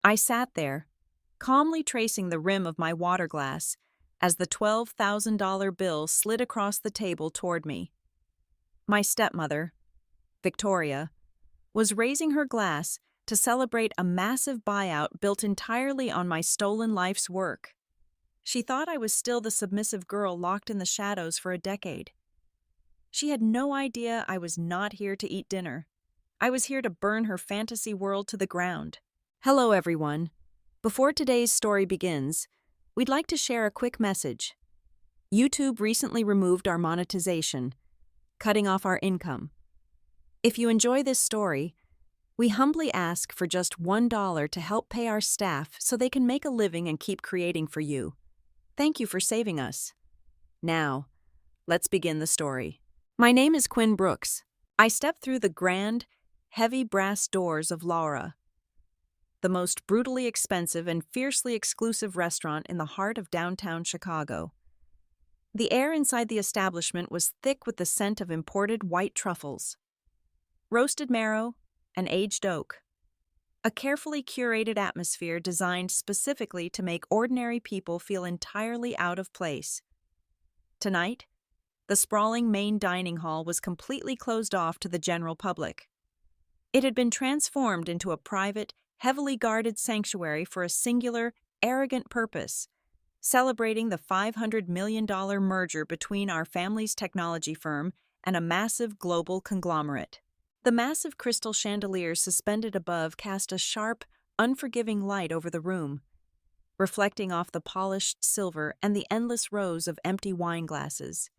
I sat there, calmly tracing the rim of my water glass as the $12,000 bill slid across the table toward me. My stepmother, Victoria, was raising her glass to celebrate a massive buyout built entirely on my stolen life's work. She thought I was still the submissive girl locked in the shadows for a decade. She had no idea I was not here to eat dinner. I was here to burn her fantasy world to the ground. Hello, everyone. Before today's story begins, we'd like to share a quick message. YouTube recently removed our monetization, cutting off our income. If you enjoy this story, we humbly ask for just $1 to help pay our staff so they can make a living and keep creating for you. Thank you for saving us. Now, let's begin the story. My name is Quinn Brooks. I stepped through the grand, heavy brass doors of Laura, the most brutally expensive and fiercely exclusive restaurant in the heart of downtown Chicago. The air inside the establishment was thick with the scent of imported white truffles, roasted marrow, and aged oak. A carefully curated atmosphere designed specifically to make ordinary people feel entirely out of place. Tonight, the sprawling main dining hall was completely closed off to the general public. It had been transformed into a private, heavily guarded sanctuary for a singular, arrogant purpose, celebrating the $500 million merger between our family's technology firm and a massive global conglomerate. The massive crystal chandeliers suspended above cast a sharp, unforgiving light over the room, reflecting off the polished silver and the endless rows of empty wine glasses.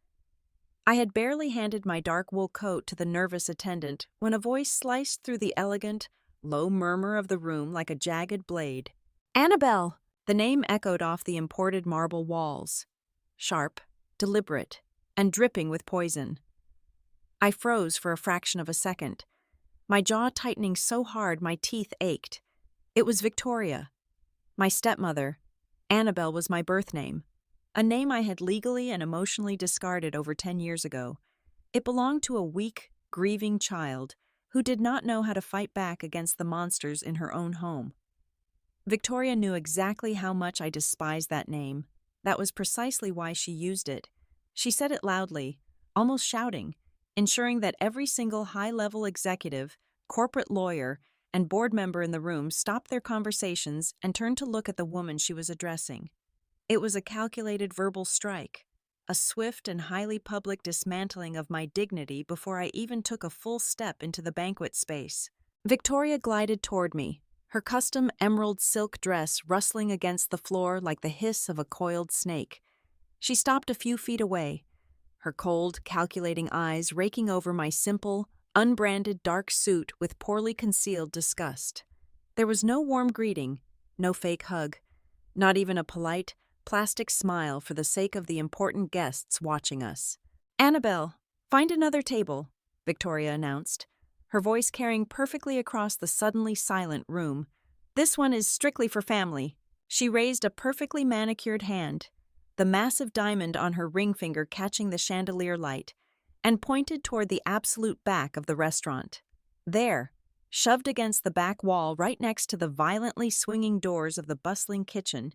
I had barely handed my dark wool coat to the nervous attendant when a voice sliced through the elegant, low murmur of the room like a jagged blade. "Annabel!" The name echoed off the imported marble walls, sharp, deliberate, and dripping with poison. I froze for a fraction of a second, my jaw tightening so hard my teeth ached. It was Victoria, my stepmother. Annabel was my birth name, a name I had legally and emotionally discarded over 10 years ago. It belonged to a weak, grieving child who did not know how to fight back against the monsters in her own home. Victoria knew exactly how much I despised that name. That was precisely why she used it. She said it loudly, almost shouting, ensuring that every single high-level executive, corporate lawyer, and board member in the room stopped their conversations and turned to look at the woman she was addressing. It was a calculated verbal strike, a swift and highly public dismantling of my dignity before I even took a full step into the banquet space. Victoria glided toward me, her custom emerald silk dress rustling against the floor like the hiss of a coiled snake. She stopped a few feet away, her cold, calculating eyes raking over my simple, unbranded dark suit with poorly concealed disgust. There was no warm greeting, no fake hug, not even a polite, plastic smile for the sake of the important guests watching us. "Annabel, find another table," Victoria announced, her voice carrying perfectly across the suddenly silent room. "This one is strictly for family." She raised a perfectly manicured hand, the massive diamond on her ring finger catching the chandelier light, and pointed toward the absolute back of the restaurant. There, shoved against the back wall right next to the violently swinging doors of the bustling kitchen,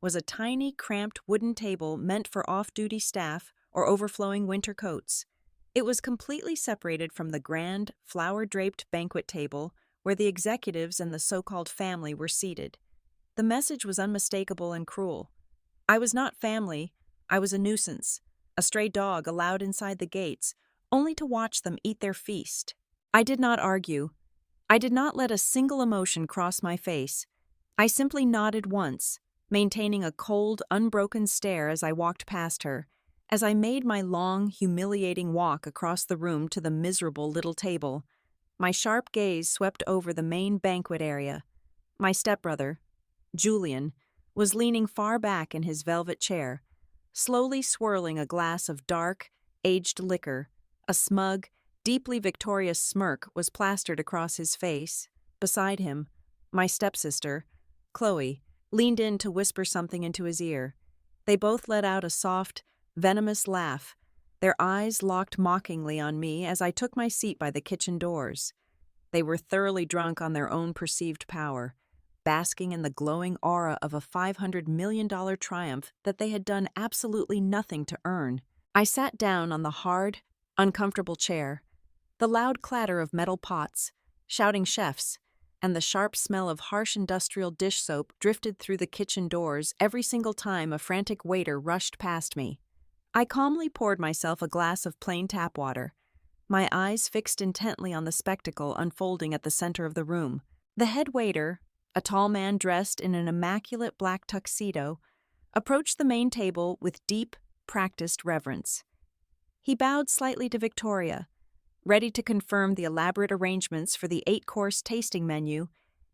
was a tiny, cramped wooden table meant for off-duty staff or overflowing winter coats. It was completely separated from the grand, flower-draped banquet table where the executives and the so-called family were seated. The message was unmistakable and cruel. I was not family, I was a nuisance, a stray dog allowed inside the gates, only to watch them eat their feast. I did not argue. I did not let a single emotion cross my face. I simply nodded once, maintaining a cold, unbroken stare as I walked past her, as I made my long, humiliating walk across the room to the miserable little table. My sharp gaze swept over the main banquet area. My stepbrother, Julian, was leaning far back in his velvet chair, slowly swirling a glass of dark, aged liquor. A smug, deeply victorious smirk was plastered across his face. Beside him, my stepsister, Chloe, leaned in to whisper something into his ear. They both let out a soft, venomous laugh, their eyes locked mockingly on me as I took my seat by the kitchen doors. They were thoroughly drunk on their own perceived power, basking in the glowing aura of a $500 million triumph that they had done absolutely nothing to earn. I sat down on the hard, uncomfortable chair. The loud clatter of metal pots, shouting chefs, and the sharp smell of harsh industrial dish soap drifted through the kitchen doors every single time a frantic waiter rushed past me. I calmly poured myself a glass of plain tap water, my eyes fixed intently on the spectacle unfolding at the center of the room. The head waiter, a tall man dressed in an immaculate black tuxedo, approached the main table with deep, practiced reverence. He bowed slightly to Victoria, ready to confirm the elaborate arrangements for the 8-course tasting menu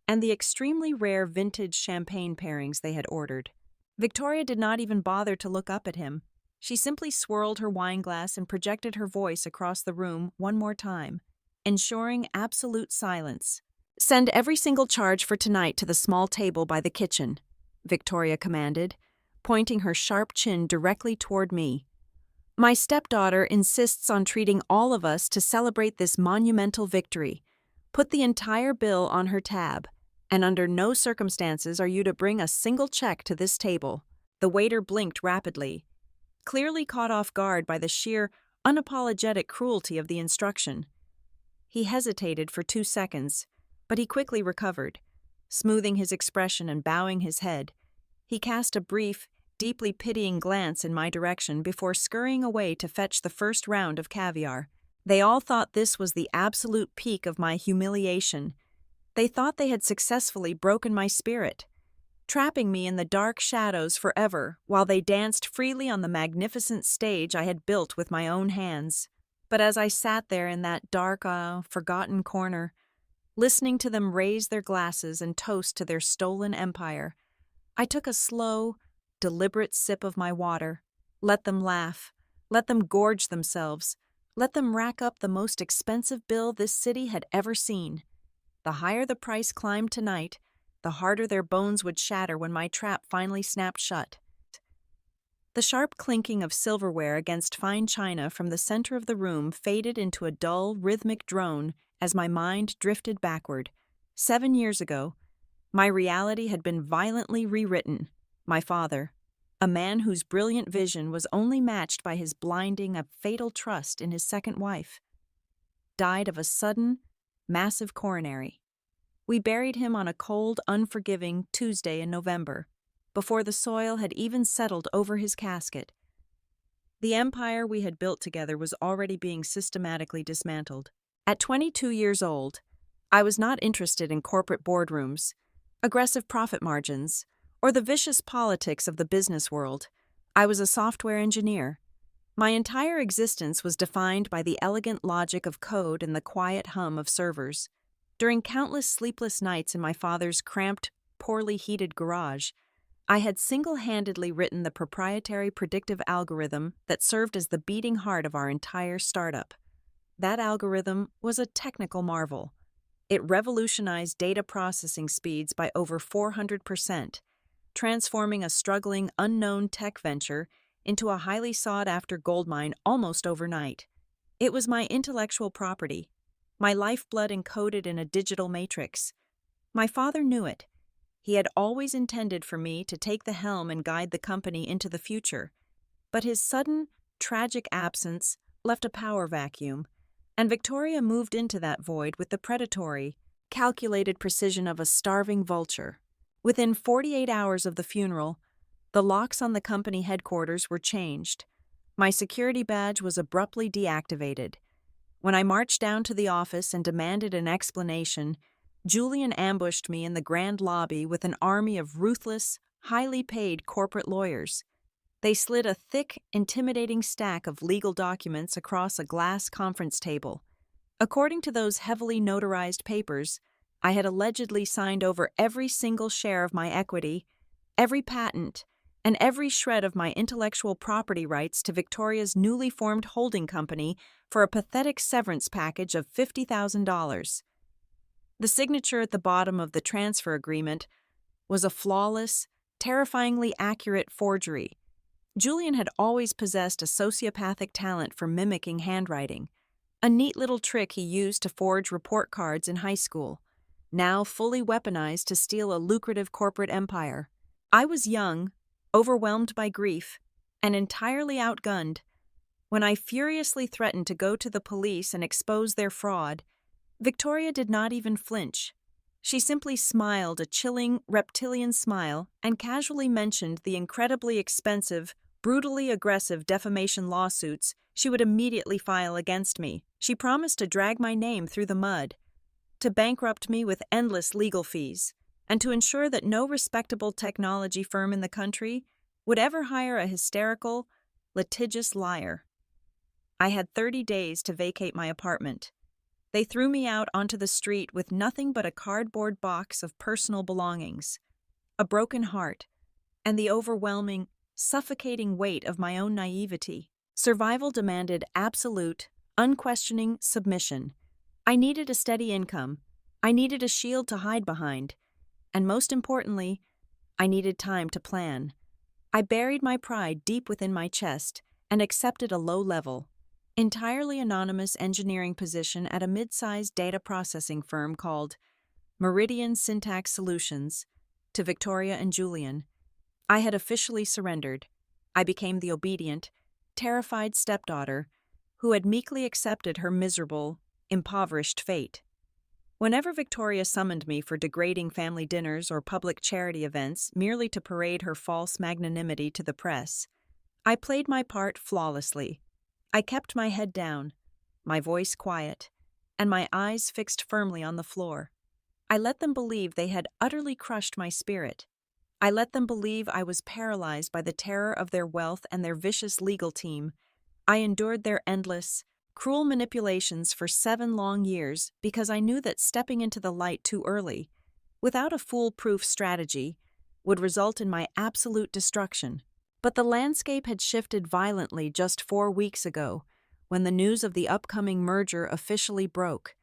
and the extremely rare vintage champagne pairings they had ordered. Victoria did not even bother to look up at him. She simply swirled her wineglass and projected her voice across the room one more time, ensuring absolute silence. "Send every single charge for tonight to the small table by the kitchen," Victoria commanded, pointing her sharp chin directly toward me. "My stepdaughter insists on treating all of us to celebrate this monumental victory. Put the entire bill on her tab, and under no circumstances are you to bring a single check to this table." The waiter blinked rapidly, clearly caught off guard by the sheer, unapologetic cruelty of the instruction. He hesitated for 2 seconds, but he quickly recovered. Smoothing his expression and bowing his head, he cast a brief, deeply pitying glance in my direction before scurrying away to fetch the first round of caviar. They all thought this was the absolute peak of my humiliation. They thought they had successfully broken my spirit, trapping me in the dark shadows forever while they danced freely on the magnificent stage I had built with my own hands. But as I sat there in that dark, forgotten corner, listening to them raise their glasses and toast to their stolen empire, I took a slow, deliberate sip of my water. Let them laugh. Let them gorge themselves. Let them rack up the most expensive bill this city had ever seen. The higher the price climbed tonight, the harder their bones would shatter when my trap finally snapped shut. The sharp clinking of silverware against fine china from the center of the room faded into a dull, rhythmic drone as my mind drifted backward. 7 years ago, my reality had been violently rewritten. My father, a man whose brilliant vision was only matched by his blinding, fatal trust in his second wife, died of a sudden, massive coronary. We buried him on a cold, unforgiving Tuesday in November, before the soil had even settled over his casket. The empire we had built together was already being systematically dismantled. At 22 years old, I was not interested in corporate boardrooms, aggressive profit margins, or the vicious politics of the business world. I was a software engineer. My entire existence was defined by the elegant logic of code and the quiet hum of servers. During countless sleepless nights in my father's cramped, poorly heated garage, I had single-handedly written the proprietary predictive algorithm that served as the beating heart of our entire startup. That algorithm was a technical marvel. It revolutionized data processing speeds by over 400%, transforming a struggling, unknown tech venture into a highly sought-after goldmine almost overnight. It was my intellectual property, my lifeblood encoded in a digital matrix. My father knew it. He had always intended for me to take the helm and guide the company into the future. But his sudden, tragic absence left a power vacuum, and Victoria moved into that void with the predatory, calculated precision of a starving vulture. Within 48 hours of the funeral, the locks on the company headquarters were changed. My security badge was abruptly deactivated. When I marched down to the office and demanded an explanation, Julian ambushed me in the grand lobby with an army of ruthless, highly paid corporate lawyers. They slid a thick, intimidating stack of legal documents across a glass conference table. According to those heavily notarized papers, I had allegedly signed over every single share of my equity, every patent, and every shred of my intellectual property rights to Victoria's newly formed holding company for a pathetic severance package of $50,000. The signature at the bottom of the transfer agreement was a flawless, terrifyingly accurate forgery. Julian had always possessed a sociopathic talent for mimicking handwriting, a neat little trick he used to forge report cards in high school. now fully weaponized to steal a lucrative corporate empire. I was young, overwhelmed by grief, and entirely outgunned. When I furiously threatened to go to the police and expose their fraud, Victoria did not even flinch. She simply smiled a chilling, reptilian smile and casually mentioned the incredibly expensive, brutally aggressive defamation lawsuits she would immediately file against me. She promised to drag my name through the mud, to bankrupt me with endless legal fees, and to ensure that no respectable technology firm in the country would ever hire a hysterical, litigious liar. I had 30 days to vacate my apartment. They threw me out onto the street with nothing but a cardboard box of personal belongings, a broken heart, and the overwhelming, suffocating weight of my own naivety. Survival demanded absolute, unquestioning submission. I needed a steady income. I needed a shield to hide behind. And most importantly, I needed time to plan. I buried my pride deep within my chest and accepted a low-level, entirely anonymous engineering position at a mid-sized data processing firm called Meridian Syntax Solutions to Victoria and Julian. I had officially surrendered. I became the obedient, terrified stepdaughter who had meekly accepted her miserable, impoverished fate. Whenever Victoria summoned me for degrading family dinners or public charity events merely to parade her false magnanimity to the press, I played my part flawlessly. I kept my head down, my voice quiet, and my eyes fixed firmly on the floor. I let them believe they had utterly crushed my spirit. I let them believe I was paralyzed by the terror of their wealth and their vicious legal team. I endured their endless, cruel manipulations for 7 long years because I knew that stepping into the light too early, without a foolproof strategy, would result in my absolute destruction. But the landscape had shifted violently just 4 weeks ago, when the news of the upcoming merger officially broke.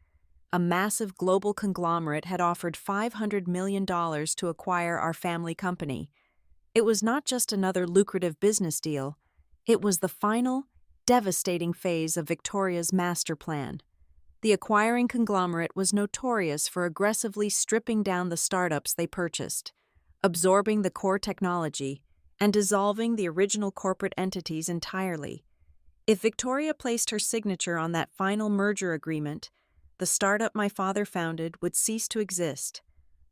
A massive global conglomerate had offered $500 million to acquire our family company. It was not just another lucrative business deal, it was the final, devastating phase of Victoria's master plan. The acquiring conglomerate was notorious for aggressively stripping down the startups they purchased, absorbing the core technology, and dissolving the original corporate entities entirely. If Victoria placed her signature on that final merger agreement, the startup my father founded would cease to exist.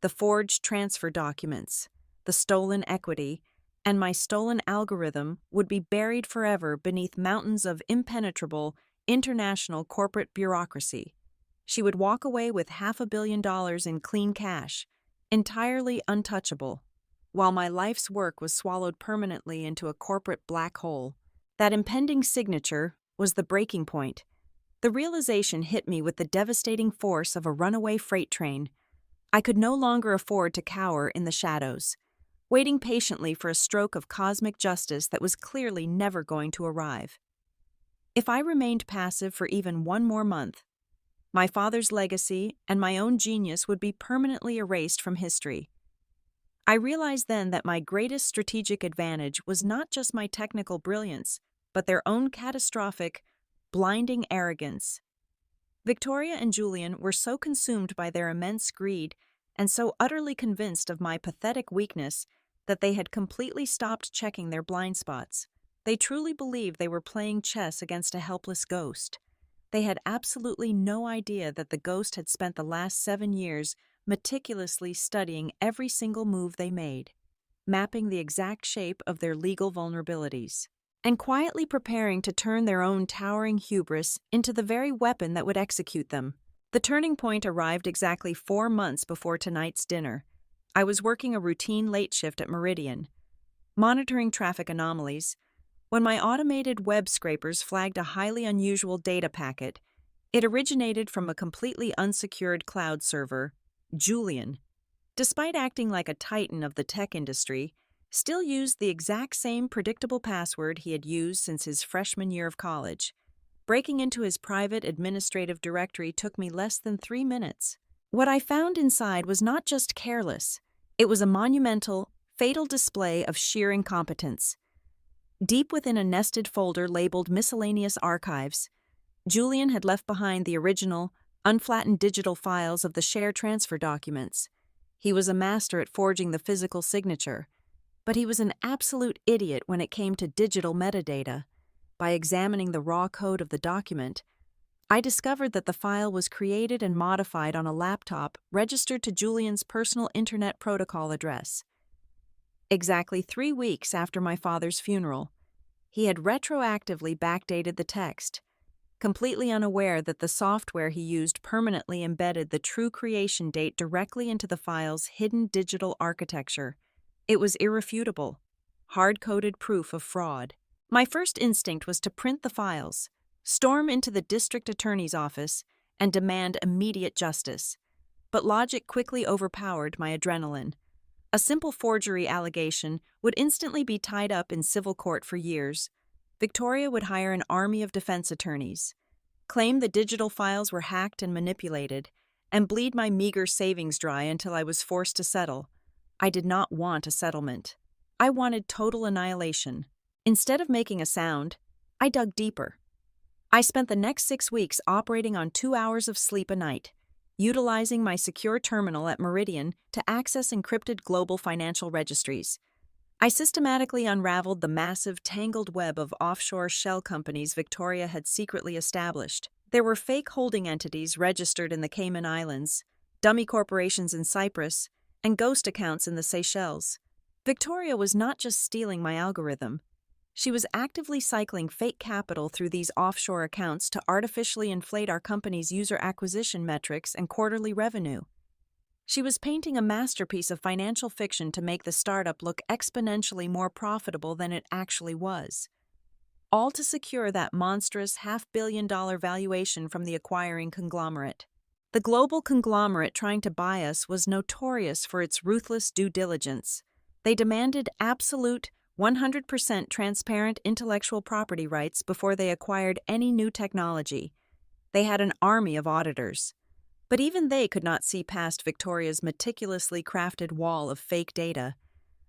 The forged transfer documents, the stolen equity, and my stolen algorithm would be buried forever beneath mountains of impenetrable, international corporate bureaucracy. She would walk away with $500 million in clean cash, entirely untouchable, while my life's work was swallowed permanently into a corporate black hole. That impending signature was the breaking point. The realization hit me with the devastating force of a runaway freight train. I could no longer afford to cower in the shadows, waiting patiently for a stroke of cosmic justice that was clearly never going to arrive. If I remained passive for even 1 more month, my father's legacy and my own genius would be permanently erased from history. I realized then that my greatest strategic advantage was not just my technical brilliance, but their own catastrophic, blinding arrogance. Victoria and Julian were so consumed by their immense greed and so utterly convinced of my pathetic weakness that they had completely stopped checking their blind spots. They truly believed they were playing chess against a helpless ghost. They had absolutely no idea that the ghost had spent the last 7 years meticulously studying every single move they made, mapping the exact shape of their legal vulnerabilities, and quietly preparing to turn their own towering hubris into the very weapon that would execute them. The turning point arrived exactly 4 months before tonight's dinner. I was working a routine late shift at Meridian, monitoring traffic anomalies, when my automated web scrapers flagged a highly unusual data packet. It originated from a completely unsecured cloud server. Julian, despite acting like a titan of the tech industry, still used the exact same predictable password he had used since his freshman year of college. Breaking into his private administrative directory took me less than 3 minutes. What I found inside was not just careless, it was a monumental, fatal display of sheer incompetence. Deep within a nested folder labeled Miscellaneous Archives, Julian had left behind the original, unflattened digital files of the share transfer documents. He was a master at forging the physical signature, but he was an absolute idiot when it came to digital metadata. By examining the raw code of the document, I discovered that the file was created and modified on a laptop registered to Julian's personal Internet Protocol address. Exactly 3 weeks after my father's funeral, he had retroactively backdated the text, completely unaware that the software he used permanently embedded the true creation date directly into the file's hidden digital architecture. It was irrefutable, hard-coded proof of fraud. My first instinct was to print the files, storm into the district attorney's office, and demand immediate justice. But logic quickly overpowered my adrenaline. A simple forgery allegation would instantly be tied up in civil court for years. Victoria would hire an army of defense attorneys, claim the digital files were hacked and manipulated, and bleed my meager savings dry until I was forced to settle. I did not want a settlement. I wanted total annihilation. Instead of making a sound, I dug deeper. I spent the next 6 weeks operating on 2 hours of sleep a night, utilizing my secure terminal at Meridian to access encrypted global financial registries. I systematically unraveled the massive, tangled web of offshore shell companies Victoria had secretly established. There were fake holding entities registered in the Cayman Islands, dummy corporations in Cyprus, and ghost accounts in the Seychelles. Victoria was not just stealing my algorithm. She was actively cycling fake capital through these offshore accounts to artificially inflate our company's user acquisition metrics and quarterly revenue. She was painting a masterpiece of financial fiction to make the startup look exponentially more profitable than it actually was. All to secure that monstrous $500 million valuation from the acquiring conglomerate. The global conglomerate trying to buy us was notorious for its ruthless due diligence. They demanded absolute, 100% transparent intellectual property rights before they acquired any new technology. They had an army of auditors. But even they could not see past Victoria's meticulously crafted wall of fake data.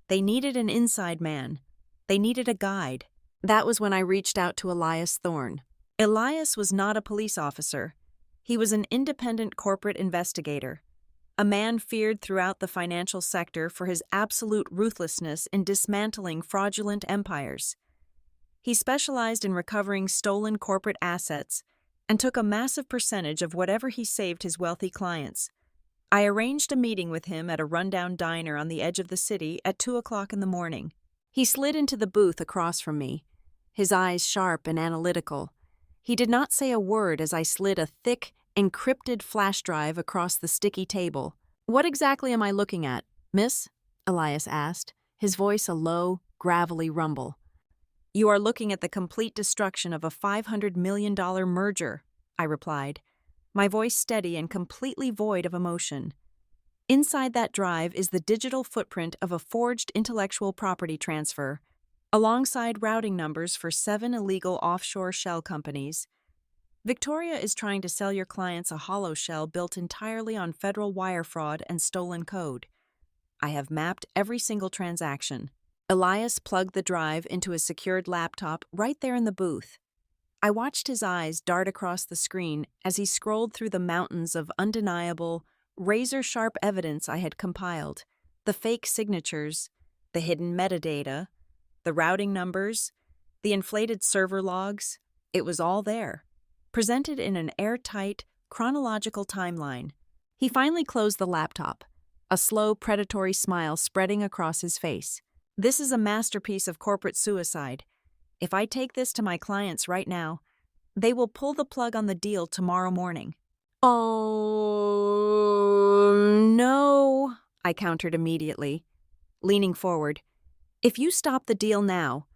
They needed an inside man. They needed a guide. That was when I reached out to Elias Thorne. Elias was not a police officer. He was an independent corporate investigator, a man feared throughout the financial sector for his absolute ruthlessness in dismantling fraudulent empires. He specialized in recovering stolen corporate assets and took a massive percentage of whatever he saved his wealthy clients. I arranged a meeting with him at a rundown diner on the edge of the city at 2 o'clock in the morning. He slid into the booth across from me, his eyes sharp and analytical. He did not say a word as I slid a thick, encrypted flash drive across the sticky table. "What exactly am I looking at, miss?" Elias asked, his voice a low, gravelly rumble. "You are looking at the complete destruction of a $500 million merger," I replied, my voice steady and completely void of emotion. Inside that drive is the digital footprint of a forged intellectual property transfer, alongside routing numbers for 7 illegal offshore shell companies. Victoria is trying to sell your clients a hollow shell built entirely on federal wire fraud and stolen code. I have mapped every single transaction. Elias plugged the drive into a secured laptop right there in the booth. I watched his eyes dart across the screen as he scrolled through the mountains of undeniable, razor-sharp evidence I had compiled: the fake signatures, the hidden metadata, the routing numbers, the inflated server logs. It was all there, presented in an airtight, chronological timeline. He finally closed the laptop, a slow, predatory smile spreading across his face. "This is a masterpiece of corporate suicide. If I take this to my clients right now, they will pull the plug on the deal tomorrow morning." "Oh, no," I countered immediately, leaning forward. "If you stop the deal now,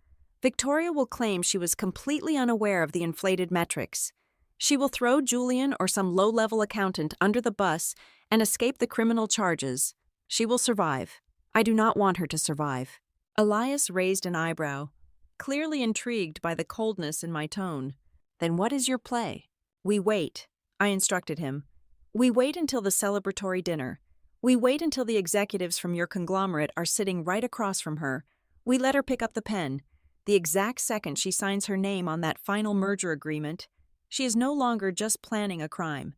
Victoria will claim she was completely unaware of the inflated metrics. She will throw Julian or some low-level accountant under the bus and escape the criminal charges. She will survive. I do not want her to survive." Elias raised an eyebrow, clearly intrigued by the coldness in my tone. "Then what is your play?" "We wait," I instructed him. "We wait until the celebratory dinner. We wait until the executives from your conglomerate are sitting right across from her. We let her pick up the pen. The exact second she signs her name on that final merger agreement, she is no longer just planning a crime.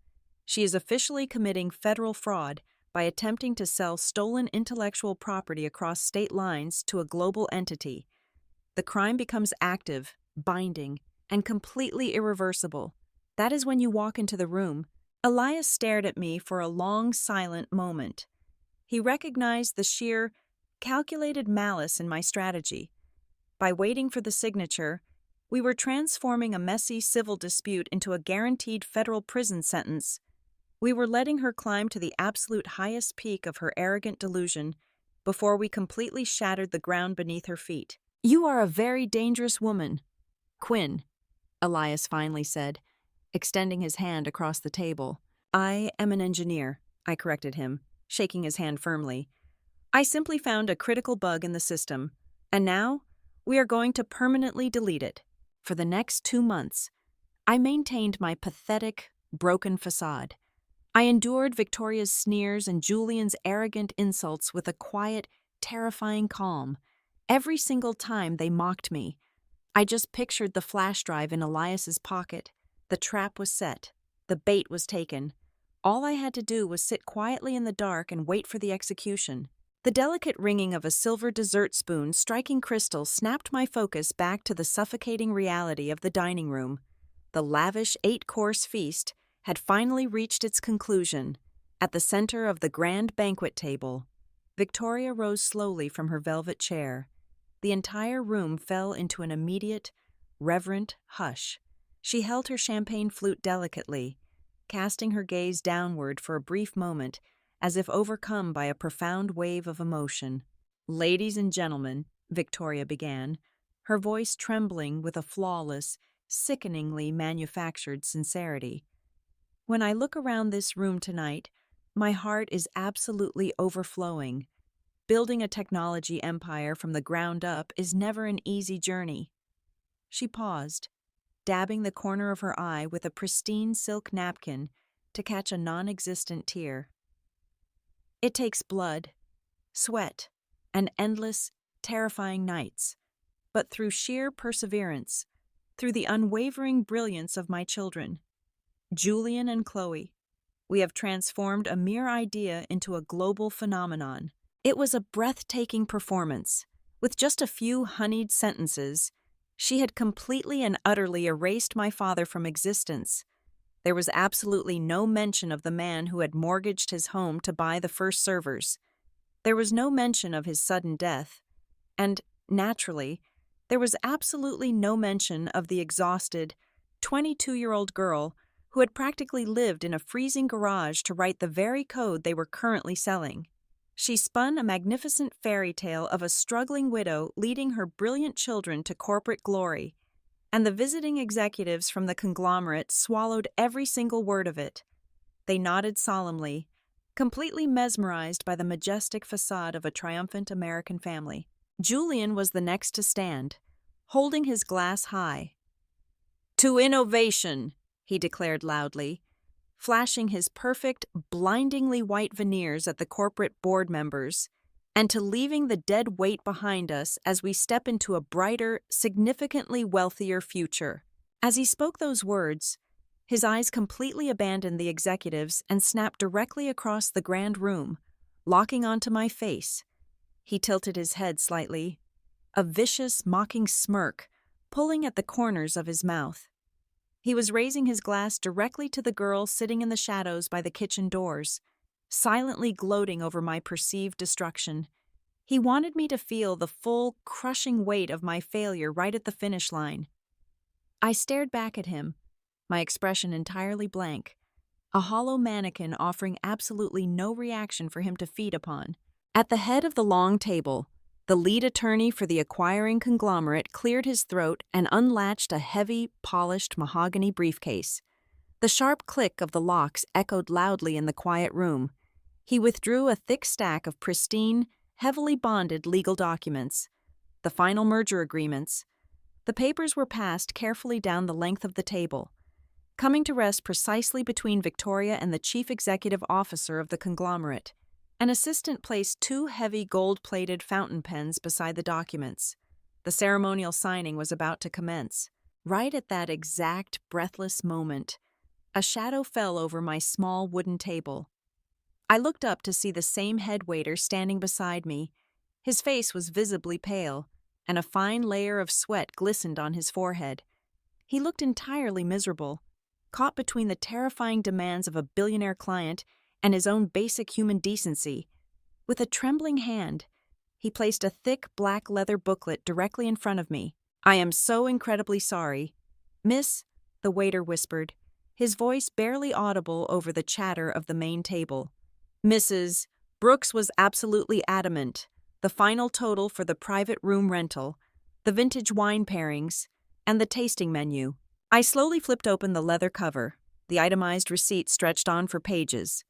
She is officially committing federal fraud by attempting to sell stolen intellectual property across state lines to a global entity. The crime becomes active, binding, and completely irreversible. That is when you walk into the room. Elias stared at me for a long, silent moment. He recognized the sheer, calculated malice in my strategy. By waiting for the signature, we were transforming a messy civil dispute into a guaranteed federal prison sentence. We were letting her climb to the absolute highest peak of her arrogant delusion before we completely shattered the ground beneath her feet. "You are a very dangerous woman, Quinn," Elias finally said, extending his hand across the table. "I am an engineer," I corrected him, shaking his hand firmly. "I simply found a critical bug in the system, and now we are going to permanently delete it." For the next 2 months, I maintained my pathetic, broken facade. I endured Victoria's sneers and Julian's arrogant insults with a quiet, terrifying calm. Every single time they mocked me, I just pictured the flash drive in Elias's pocket. The trap was set. The bait was taken. All I had to do was sit quietly in the dark and wait for the execution. The delicate ringing of a silver dessert spoon striking crystal snapped my focus back to the suffocating reality of the dining room. The lavish 8-course feast had finally reached its conclusion. At the center of the grand banquet table, Victoria rose slowly from her velvet chair. The entire room fell into an immediate, reverent hush. She held her champagne flute delicately, casting her gaze downward for a brief moment, as if overcome by a profound wave of emotion. "Ladies and gentlemen," Victoria began, her voice trembling with a flawless, sickeningly manufactured sincerity. "When I look around this room tonight, my heart is absolutely overflowing. Building a technology empire from the ground up is never an easy journey." She paused, dabbing the corner of her eye with a pristine silk napkin to catch a non-existent tear. "It takes blood, sweat, and endless, terrifying nights. But through sheer perseverance, through the unwavering brilliance of my children, Julian and Chloe, we have transformed a mere idea into a global phenomenon." It was a breathtaking performance. With just a few honeyed sentences, she had completely and utterly erased my father from existence. There was absolutely no mention of the man who had mortgaged his home to buy the first servers. There was no mention of his sudden death. And, naturally, there was absolutely no mention of the exhausted, 22-year-old girl who had practically lived in a freezing garage to write the very code they were currently selling. She spun a magnificent fairy tale of a struggling widow leading her brilliant children to corporate glory, and the visiting executives from the conglomerate swallowed every single word of it. They nodded solemnly, completely mesmerized by the majestic facade of a triumphant American family. Julian was the next to stand, holding his glass high. "To innovation," he declared loudly, flashing his perfect, blindingly white veneers at the corporate board members, "and to leaving the dead weight behind us as we step into a brighter, significantly wealthier future." As he spoke those words, his eyes completely abandoned the executives and snapped directly across the grand room, locking onto my face. He tilted his head slightly, a vicious, mocking smirk pulling at the corners of his mouth. He was raising his glass directly to the girl sitting in the shadows by the kitchen doors, silently gloating over my perceived destruction. He wanted me to feel the full, crushing weight of my failure right at the finish line. I stared back at him, my expression entirely blank, a hollow mannequin offering absolutely no reaction for him to feed upon. At the head of the long table, the lead attorney for the acquiring conglomerate cleared his throat and unlatched a heavy, polished mahogany briefcase. The sharp click of the locks echoed loudly in the quiet room. He withdrew a thick stack of pristine, heavily bonded legal documents. The final merger agreements. The papers were passed carefully down the length of the table, coming to rest precisely between Victoria and the chief executive officer of the conglomerate. An assistant placed 2 heavy gold-plated fountain pens beside the documents. The ceremonial signing was about to commence. Right at that exact breathless moment, A shadow fell over my small wooden table. I looked up to see the same head waiter standing beside me. His face was visibly pale, and a fine layer of sweat glistened on his forehead. He looked entirely miserable, caught between the terrifying demands of a billionaire client and his own basic human decency. With a trembling hand, he placed a thick black leather booklet directly in front of me. "I am so incredibly sorry. Miss," the waiter whispered, his voice barely audible over the chatter of the main table. "Mrs. Brooks was absolutely adamant. The final total for the private room rental, the vintage wine pairings, and the tasting menu." I slowly flipped open the leather cover. The itemized receipt stretched on for pages,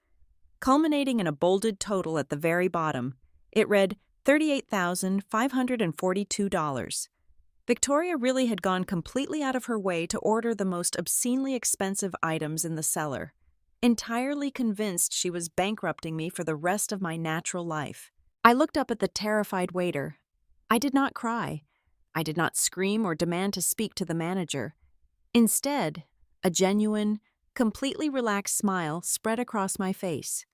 culminating in a bolded total at the very bottom. It read $38,542. Victoria really had gone completely out of her way to order the most obscenely expensive items in the cellar, entirely convinced she was bankrupting me for the rest of my natural life. I looked up at the terrified waiter. I did not cry. I did not scream or demand to speak to the manager. Instead, a genuine, completely relaxed smile spread across my face.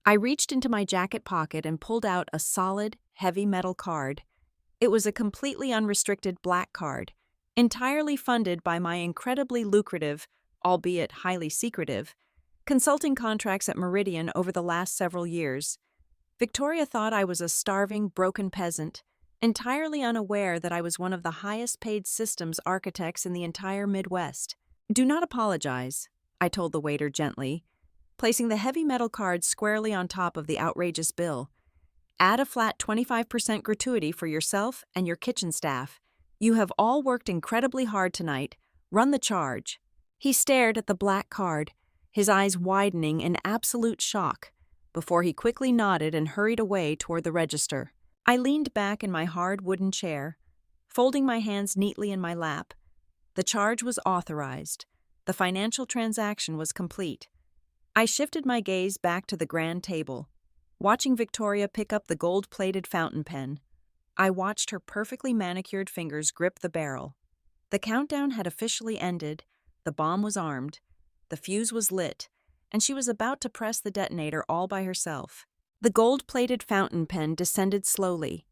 I reached into my jacket pocket and pulled out a solid, heavy metal card. It was a completely unrestricted black card, entirely funded by my incredibly lucrative, albeit highly secretive, consulting contracts at Meridian over the last several years. Victoria thought I was a starving, broken peasant, entirely unaware that I was one of the highest-paid systems architects in the entire Midwest. "Do not apologize," I told the waiter gently, placing the heavy metal card squarely on top of the outrageous bill. "Add a flat 25% gratuity for yourself and your kitchen staff. You have all worked incredibly hard tonight. Run the charge." He stared at the black card, his eyes widening in absolute shock, before he quickly nodded and hurried away toward the register. I leaned back in my hard wooden chair, folding my hands neatly in my lap. The charge was authorized. The financial transaction was complete. I shifted my gaze back to the grand table, watching Victoria pick up the gold-plated fountain pen. I watched her perfectly manicured fingers grip the barrel. The countdown had officially ended, the bomb was armed, the fuse was lit, and she was about to press the detonator all by herself. The gold-plated fountain pen descended slowly.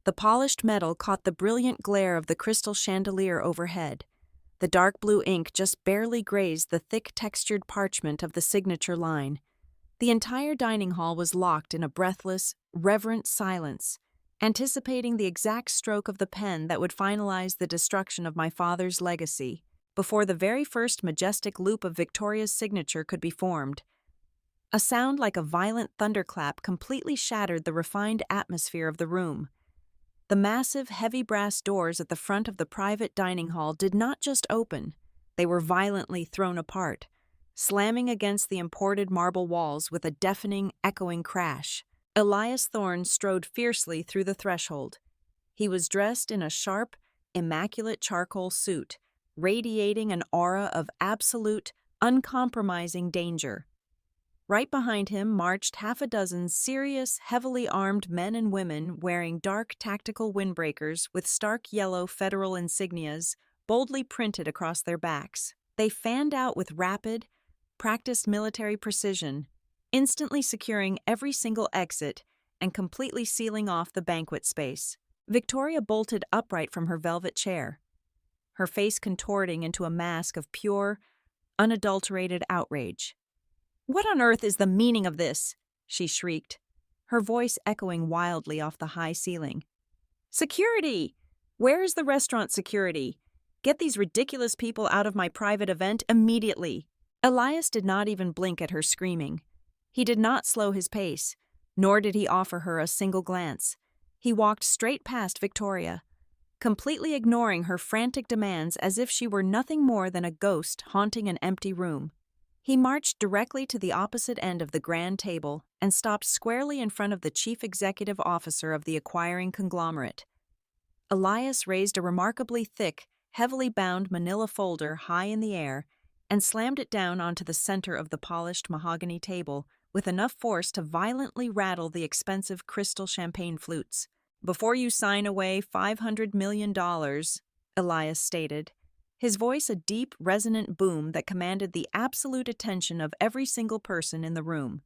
The polished metal caught the brilliant glare of the crystal chandelier overhead. The dark blue ink just barely grazed the thick textured parchment of the signature line. The entire dining hall was locked in a breathless, reverent silence, anticipating the exact stroke of the pen that would finalize the destruction of my father's legacy, before the very first majestic loop of Victoria's signature could be formed. A sound like a violent thunderclap completely shattered the refined atmosphere of the room. The massive, heavy brass doors at the front of the private dining hall did not just open, they were violently thrown apart, slamming against the imported marble walls with a deafening, echoing crash. Elias Thorne strode fiercely through the threshold. He was dressed in a sharp, immaculate charcoal suit, radiating an aura of absolute, uncompromising danger. Right behind him marched half a dozen serious, heavily armed men and women wearing dark tactical windbreakers with stark yellow federal insignias boldly printed across their backs. They fanned out with rapid, practiced military precision, instantly securing every single exit and completely sealing off the banquet space. Victoria bolted upright from her velvet chair, her face contorting into a mask of pure, unadulterated outrage. "What on earth is the meaning of this?" she shrieked, her voice echoing wildly off the high ceiling. "Security! Where is the restaurant security? Get these ridiculous people out of my private event immediately!" Elias did not even blink at her screaming. He did not slow his pace, nor did he offer her a single glance. He walked straight past Victoria, completely ignoring her frantic demands as if she were nothing more than a ghost haunting an empty room. He marched directly to the opposite end of the grand table and stopped squarely in front of the chief executive officer of the acquiring conglomerate. Elias raised a remarkably thick, heavily bound manila folder high in the air and slammed it down onto the center of the polished mahogany table with enough force to violently rattle the expensive crystal champagne flutes. "Before you sign away $500 million, Elias stated, his voice a deep, resonant boom that commanded the absolute attention of every single person in the room.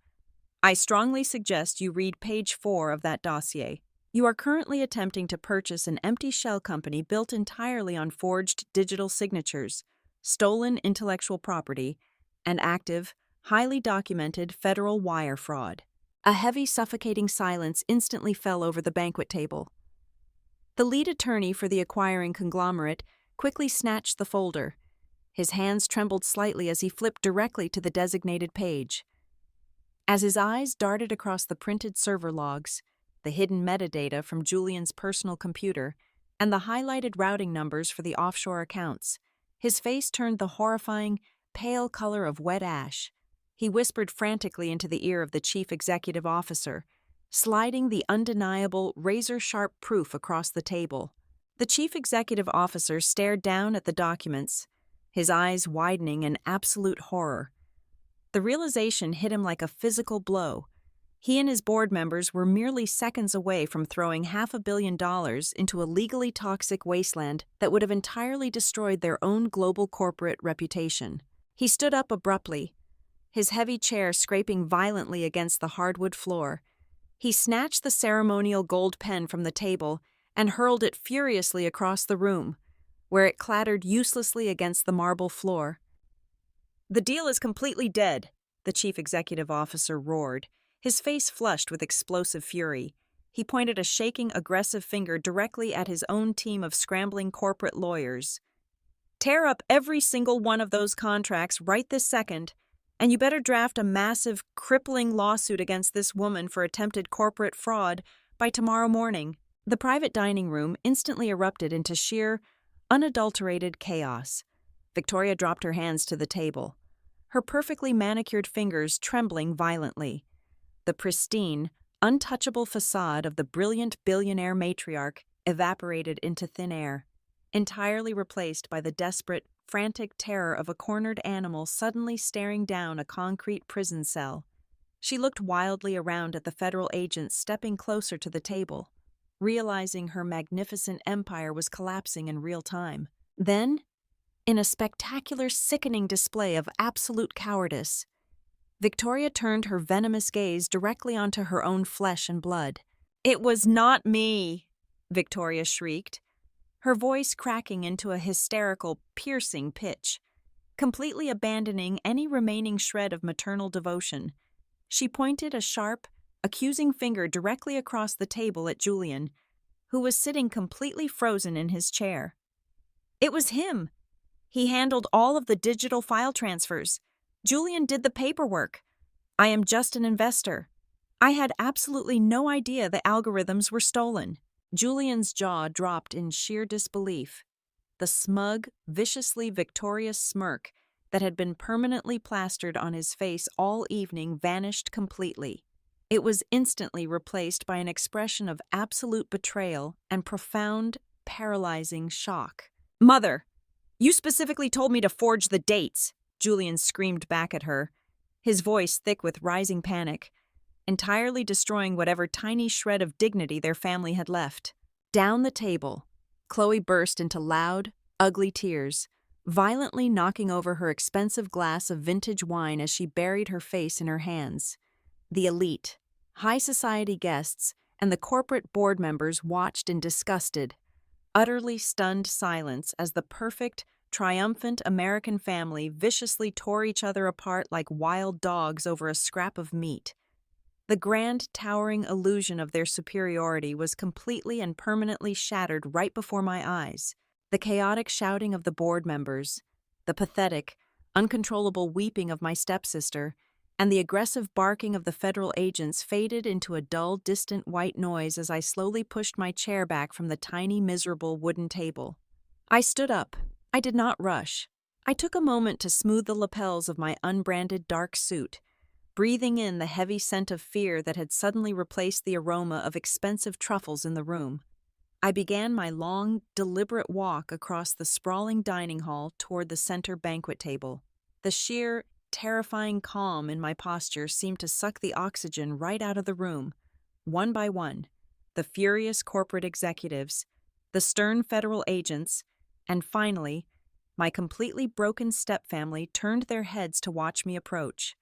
I strongly suggest you read page 4 of that dossier. You are currently attempting to purchase an empty shell company built entirely on forged digital signatures, stolen intellectual property, and active, highly documented federal wire fraud. A heavy, suffocating silence instantly fell over the banquet table. The lead attorney for the acquiring conglomerate quickly snatched the folder. His hands trembled slightly as he flipped directly to the designated page. As his eyes darted across the printed server logs, the hidden metadata from Julian's personal computer, and the highlighted routing numbers for the offshore accounts, his face turned the horrifying, pale color of wet ash. He whispered frantically into the ear of the chief executive officer, sliding the undeniable, razor-sharp proof across the table. The chief executive officer stared down at the documents, his eyes widening in absolute horror. The realization hit him like a physical blow. He and his board members were merely seconds away from throwing $500 million into a legally toxic wasteland that would have entirely destroyed their own global corporate reputation. He stood up abruptly, his heavy chair scraping violently against the hardwood floor. He snatched the ceremonial gold pen from the table and hurled it furiously across the room, where it clattered uselessly against the marble floor. "The deal is completely dead," the chief executive officer roared, his face flushed with explosive fury. He pointed a shaking, aggressive finger directly at his own team of scrambling corporate lawyers. "Tear up every single one of those contracts right this second, and you better draft a massive, crippling lawsuit against this woman for attempted corporate fraud by tomorrow morning." The private dining room instantly erupted into sheer, unadulterated chaos. Victoria dropped her hands to the table, her perfectly manicured fingers trembling violently. The pristine, untouchable facade of the brilliant billionaire matriarch evaporated into thin air, entirely replaced by the desperate, frantic terror of a cornered animal suddenly staring down a concrete prison cell. She looked wildly around at the federal agents stepping closer to the table, realizing her magnificent empire was collapsing in real time. Then, in a spectacular, sickening display of absolute cowardice, Victoria turned her venomous gaze directly onto her own flesh and blood. "It was not me!" Victoria shrieked, her voice cracking into a hysterical, piercing pitch. Completely abandoning any remaining shred of maternal devotion, she pointed a sharp, accusing finger directly across the table at Julian, who was sitting completely frozen in his chair. "It was him! He handled all of the digital file transfers. Julian did the paperwork. I am just an investor. I had absolutely no idea the algorithms were stolen." Julian's jaw dropped in sheer disbelief. The smug, viciously victorious smirk that had been permanently plastered on his face all evening vanished completely. It was instantly replaced by an expression of absolute betrayal and profound, paralyzing shock. "Mother, you specifically told me to forge the dates," Julian screamed back at her, his voice thick with rising panic, entirely destroying whatever tiny shred of dignity their family had left. Down the table, Chloe burst into loud, ugly tears, violently knocking over her expensive glass of vintage wine as she buried her face in her hands. The elite, high society guests, and the corporate board members watched in disgusted, utterly stunned silence as the perfect, triumphant American family viciously tore each other apart like wild dogs over a scrap of meat. The grand, towering illusion of their superiority was completely and permanently shattered right before my eyes. The chaotic shouting of the board members, the pathetic, uncontrollable weeping of my stepsister, and the aggressive barking of the federal agents faded into a dull, distant white noise as I slowly pushed my chair back from the tiny, miserable wooden table. I stood up. I did not rush. I took a moment to smooth the lapels of my unbranded dark suit, breathing in the heavy scent of fear that had suddenly replaced the aroma of expensive truffles in the room. I began my long, deliberate walk across the sprawling dining hall toward the center banquet table. The sheer, terrifying calm in my posture seemed to suck the oxygen right out of the room. One by one, the furious corporate executives, the stern federal agents, and finally, My completely broken stepfamily turned their heads to watch me approach.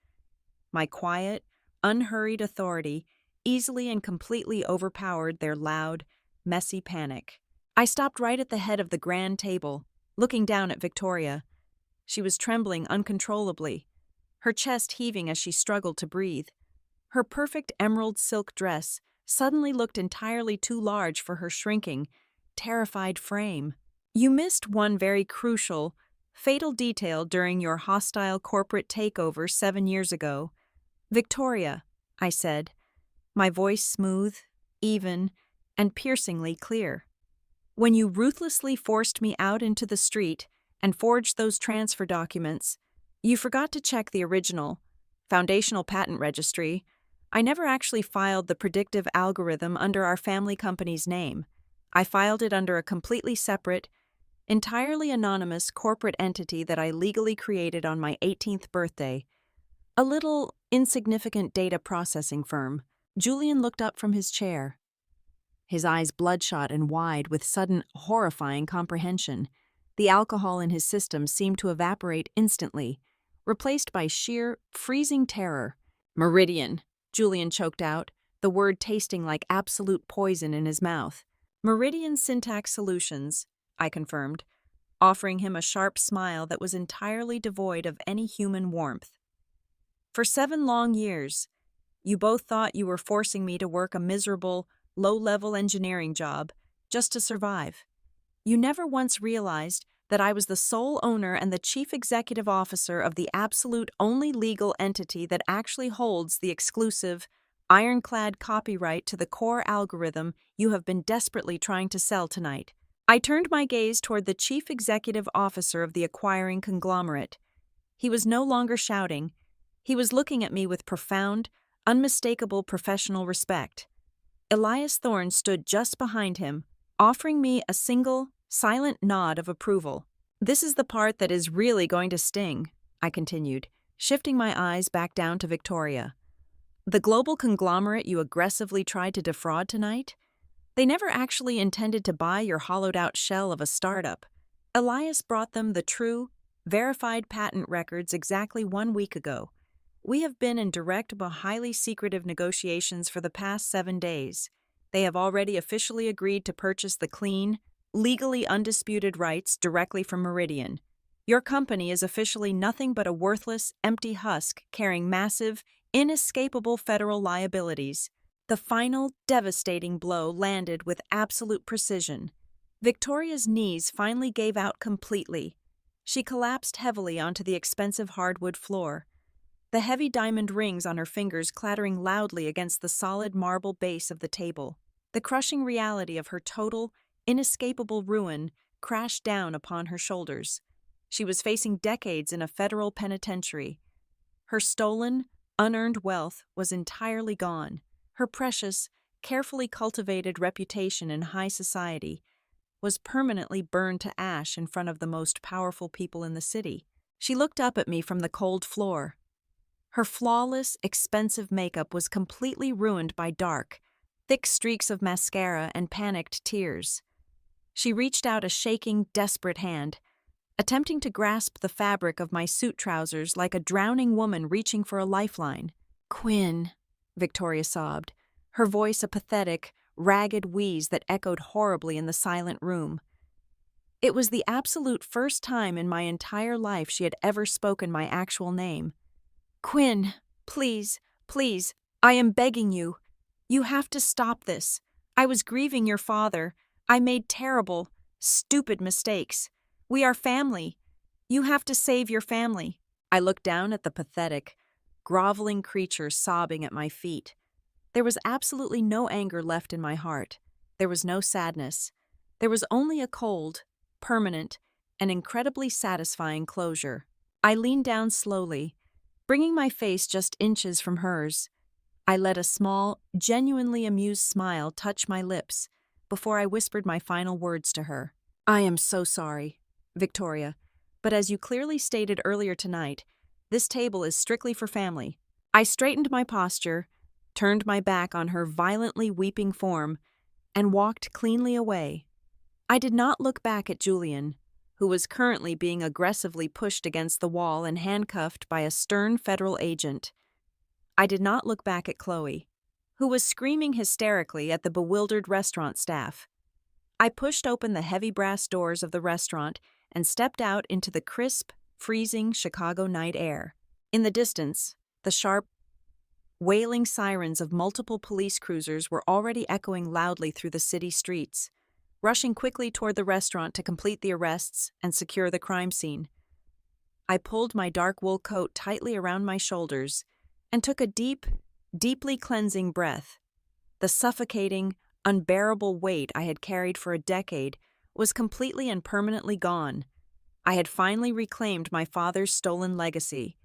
My quiet, unhurried authority easily and completely overpowered their loud, messy panic. I stopped right at the head of the grand table, looking down at Victoria. She was trembling uncontrollably, her chest heaving as she struggled to breathe. Her perfect emerald silk dress suddenly looked entirely too large for her shrinking, terrified frame. You missed one very crucial, fatal detail during your hostile corporate takeover 7 years ago. Victoria, I said, my voice smooth, even, and piercingly clear. When you ruthlessly forced me out into the street and forged those transfer documents, you forgot to check the original, foundational patent registry. I never actually filed the predictive algorithm under our family company's name. I filed it under a completely separate, entirely anonymous corporate entity that I legally created on my 18th birthday. A little, insignificant data processing firm. Julian looked up from his chair, his eyes bloodshot and wide with sudden, horrifying comprehension. The alcohol in his system seemed to evaporate instantly, replaced by sheer, freezing terror. Meridian, Julian choked out, the word tasting like absolute poison in his mouth. Meridian Syntax Solutions, I confirmed, offering him a sharp smile that was entirely devoid of any human warmth. For 7 long years, you both thought you were forcing me to work a miserable, low-level engineering job just to survive. You never once realized that I was the sole owner and the chief executive officer of the absolute only legal entity that actually holds the exclusive, ironclad copyright to the core algorithm you have been desperately trying to sell tonight. I turned my gaze toward the chief executive officer of the acquiring conglomerate. He was no longer shouting. He was looking at me with profound, unmistakable professional respect. Elias Thorne stood just behind him, offering me a single, silent nod of approval. This is the part that is really going to sting, I continued, shifting my eyes back down to Victoria. The global conglomerate you aggressively tried to defraud tonight? They never actually intended to buy your hollowed-out shell of a startup. Elias brought them the true, verified patent records exactly 1 week ago. We have been in direct but highly secretive negotiations for the past 7 days. They have already officially agreed to purchase the clean, legally undisputed rights directly from Meridian. Your company is officially nothing but a worthless, empty husk carrying massive, inescapable federal liabilities. The final, devastating blow landed with absolute precision. Victoria's knees finally gave out completely. She collapsed heavily onto the expensive hardwood floor, the heavy diamond rings on her fingers clattering loudly against the solid marble base of the table. The crushing reality of her total, inescapable ruin crashed down upon her shoulders. She was facing decades in a federal penitentiary. Her stolen, unearned wealth was entirely gone. Her precious, carefully cultivated reputation in high society was permanently burned to ash in front of the most powerful people in the city. She looked up at me from the cold floor. Her flawless, expensive makeup was completely ruined by dark, thick streaks of mascara and panicked tears. She reached out a shaking, desperate hand, attempting to grasp the fabric of my suit trousers like a drowning woman reaching for a lifeline. "Quinn," Victoria sobbed, her voice a pathetic, ragged wheeze that echoed horribly in the silent room. It was the absolute first time in my entire life she had ever spoken my actual name. "Quinn, please, please, I am begging you. You have to stop this. I was grieving your father. I made terrible, stupid mistakes. We are family. You have to save your family." I looked down at the pathetic, groveling creature sobbing at my feet. There was absolutely no anger left in my heart. There was no sadness. There was only a cold, permanent, and incredibly satisfying closure. I leaned down slowly, bringing my face just inches from hers. I let a small, genuinely amused smile touch my lips before I whispered my final words to her. "I am so sorry, Victoria, but as you clearly stated earlier tonight, this table is strictly for family." I straightened my posture, turned my back on her violently weeping form, and walked cleanly away. I did not look back at Julian. who was currently being aggressively pushed against the wall and handcuffed by a stern federal agent. I did not look back at Chloe, who was screaming hysterically at the bewildered restaurant staff. I pushed open the heavy brass doors of the restaurant and stepped out into the crisp, freezing Chicago night air. In the distance, the sharp, wailing sirens of multiple police cruisers were already echoing loudly through the city streets, rushing quickly toward the restaurant to complete the arrests and secure the crime scene. I pulled my dark wool coat tightly around my shoulders and took a deep, deeply cleansing breath. The suffocating, unbearable weight I had carried for a decade was completely and permanently gone. I had finally reclaimed my father's stolen legacy,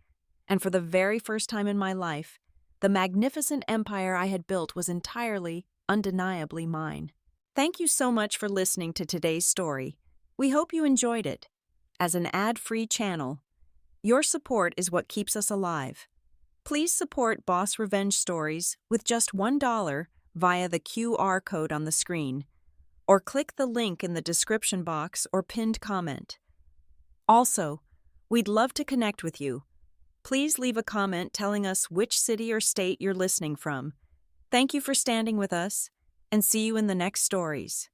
and for the very first time in my life, the magnificent empire I had built was entirely, undeniably mine. Thank you so much for listening to today's story. We hope you enjoyed it. As an ad-free channel, your support is what keeps us alive. Please support Boss Revenge Stories with just $1 via the QR code on the screen, or click the link in the description box or pinned comment. Also, we'd love to connect with you. Please leave a comment telling us which city or state you're listening from. Thank you for standing with us, and see you in the next stories.